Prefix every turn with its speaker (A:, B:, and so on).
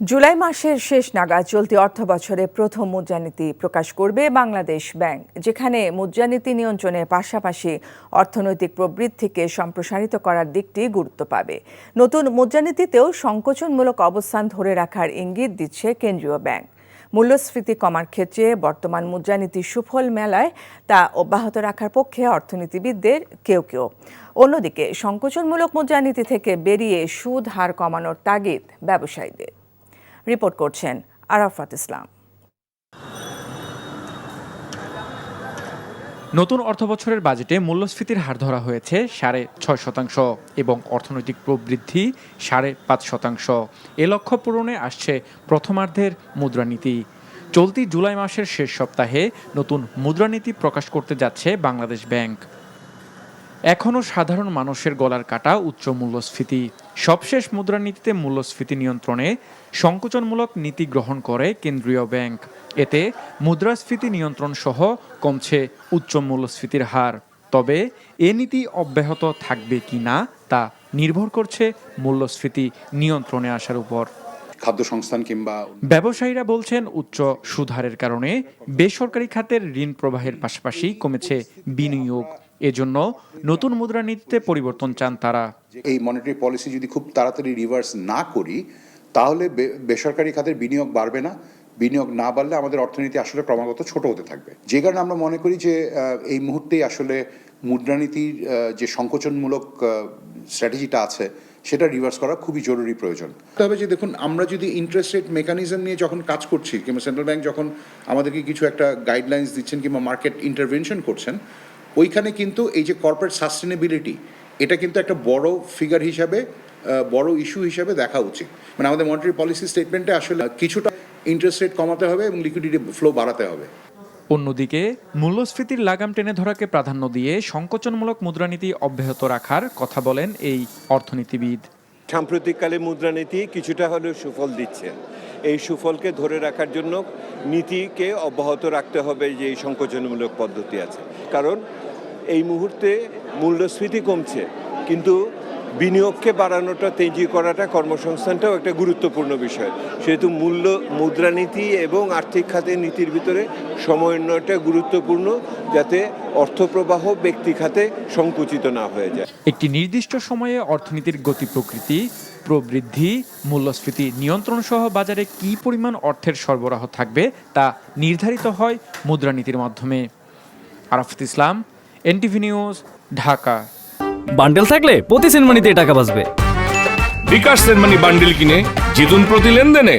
A: জুলাই মাসের শেষ নাগাদ চলতি অর্থবছরে প্রথম মুদ্রানীতি প্রকাশ করবে বাংলাদেশ ব্যাংক, যেখানে মুদ্রানীতি নিয়ন্ত্রণের পাশাপাশি অর্থনৈতিক প্রবৃদ্ধিকে সম্প্রসারিত করার দিকটি গুরুত্ব পাবে। নতুন মুদ্রানীতিতেও সংকোচনমূলক অবস্থান ধরে রাখার ইঙ্গিত দিচ্ছে কেন্দ্রীয় ব্যাংক। মূল্যস্ফীতি কমার ক্ষেত্রে বর্তমান মুদ্রানীতির সুফল মেলায় তা অব্যাহত রাখার পক্ষে অর্থনীতিবিদদের কেউ। অন্যদিকে সংকোচনমূলক মুদ্রানীতি থেকে বেরিয়ে সুদ হার কমানোর তাগিদ ব্যবসায়ীদের। রিপোর্ট করছেন আরাফাত ইসলাম।
B: নতুন অর্থবছরের বাজেটে মূল্যস্ফীতির হার ধরা হয়েছে 6.5% এবং অর্থনৈতিক প্রবৃদ্ধি 5.5%। এ লক্ষ্য পূরণে আসছে প্রথমার্ধের মুদ্রানীতি। চলতি জুলাই মাসের শেষ সপ্তাহে নতুন মুদ্রানীতি প্রকাশ করতে যাচ্ছে বাংলাদেশ ব্যাংক। এখনও সাধারণ মানুষের গলার কাটা উচ্চ মূল্যস্ফীতি। সবশেষ মুদ্রানীতিতে মূল্যস্ফীতি নিয়ন্ত্রণে সংকোচনমূলক নীতি গ্রহণ করে কেন্দ্রীয় ব্যাংক। এতে মুদ্রাস্ফীতি নিয়ন্ত্রণ সহ কমছে উচ্চ মূল্যস্ফীতির হার। তবে এ নীতি অব্যাহত থাকবে কিনা তা নির্ভর করছে মূল্যস্ফীতি নিয়ন্ত্রণে আসার উপর।
C: খাদ্য সংস্থান কিংবা
B: ব্যবসায়ীরা বলছেন, উচ্চ সুদহারের কারণে বেসরকারি খাতের ঋণ প্রবাহের পাশাপাশি কমেছে বিনিয়োগ। এজন্য নতুন মুদ্রানীতিতে পরিবর্তন চান তারা।
C: এই মনিটারি পলিসি যদি খুব তাড়াতাড়ি রিভার্স না করি, তাহলে বেসরকারি খাতের বিনিয়োগ বাড়বে না। বিনিয়োগ না বাড়লে আমাদের অর্থনীতি আসলে ক্রমাগত ছোট হতে থাকবে। যে কারণে আমরা মনে করি যে এই মুহূর্তেই আসলে মুদ্রানীতির যে সংকোচনমূলক স্ট্র্যাটেজিটা আছে সেটা রিভার্স করা খুবই জরুরি প্রয়োজন। তবে যে দেখুন, আমরা যদি ইন্টারেস্ট রেট মেকানিজম নিয়ে যখন কাজ করছি, কিংবা সেন্ট্রাল ব্যাংক যখন আমাদেরকে কিছু একটা গাইডলাইন্স দিচ্ছেন কিংবা মার্কেট ইন্টারভেনশন করছেন, ওইখানে কিন্তু এই যে কর্পোরেট সাস্টেনেবিলিটি, এটা কিন্তু একটা বড় ফিগার হিসাবে, বড় ইস্যু হিসাবে দেখা উচিত। মানে আমাদের মনিটারি পলিসি স্টেটমেন্টে আসলে কিছুটা ইন্টারেস্ট রেট কমাতে হবে এবং লিকুইডিটি ফ্লো বাড়াতে হবে।
B: অন্যদিকে মূল্যস্ফীতির লাগাম টেনে ধরাকে প্রাধান্য দিয়ে সংকোচনমূলক মুদ্রানীতি অব্যাহত রাখার কথা বলেন এই অর্থনীতিবিদ।
D: সাম্প্রতিককালে মুদ্রানীতি কিছুটা হলেও সুফল দিচ্ছে। এই সুফলকে ধরে রাখার জন্য নীতিকে অব্যাহত রাখতে হবে, যে এই সংকোচনমূলক পদ্ধতি আছে। কারণ এই মুহূর্তে মূল্যস্ফীতি কমছে, কিন্তু বিনিয়োগকে বাড়ানোটা, তেজি করাটা, কর্মসংস্থানটাও একটা গুরুত্বপূর্ণ বিষয়। সেহেতু মুদ্রানীতি এবং আর্থিক খাতের নীতির ভিতরে সমন্বয়টা গুরুত্বপূর্ণ, যাতে অর্থপ্রবাহ ব্যক্তি খাতে সংকুচিত না হয়ে যায়।
B: একটি নির্দিষ্ট সময়ে অর্থনীতির গতি প্রকৃতি, প্রবৃদ্ধি, মূল্যস্ফীতি নিয়ন্ত্রণ সহ বাজারে কী পরিমাণ অর্থের সরবরাহ থাকবে তা নির্ধারিত হয় মুদ্রানীতির মাধ্যমে। আরাফাত ইসলাম, এনটিভি নিউজ, ঢাকা।
E: বান্ডেল থাকলে প্রতি সেনমানিতে টাকা বাঁচবে।
F: বিকাশ সেনমানি বান্ডেল কিনে জিতুন প্রতি লেনদেনে।